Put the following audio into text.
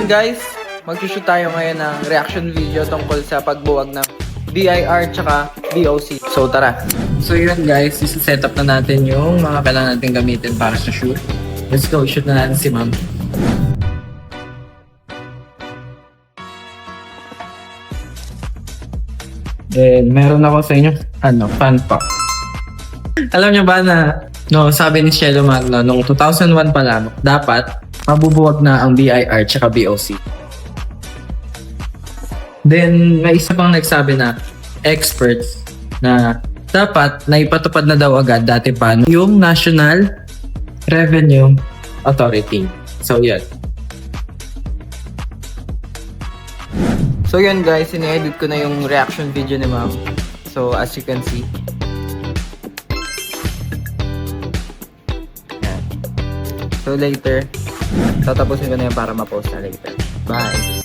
guys, mag-shoot tayo ngayon ng reaction video tungkol sa pagbuwag ng BIR tsaka BOC. So tara. So yun guys, isa-set up na natin yung mga kailangan natin gamitin para sa shoot. Let's go, shoot na natin si ma'am. Then, meron ako sa inyo, fun fact. Alam niyo ba na, sabi ni Cielo Magno, noong 2001 pa lang, dapat mabubuwag na ang BIR tsaka BOC. Then, may isa pang nagsabi na experts na dapat naipatupad na daw agad dati pa yung National Revenue Authority. So, yan. So, yun guys, ini-edit ko na yung reaction video ni ma'am. So, as you can see. Yan. So, later, tatapusin ko na yan para ma-post na later. Bye!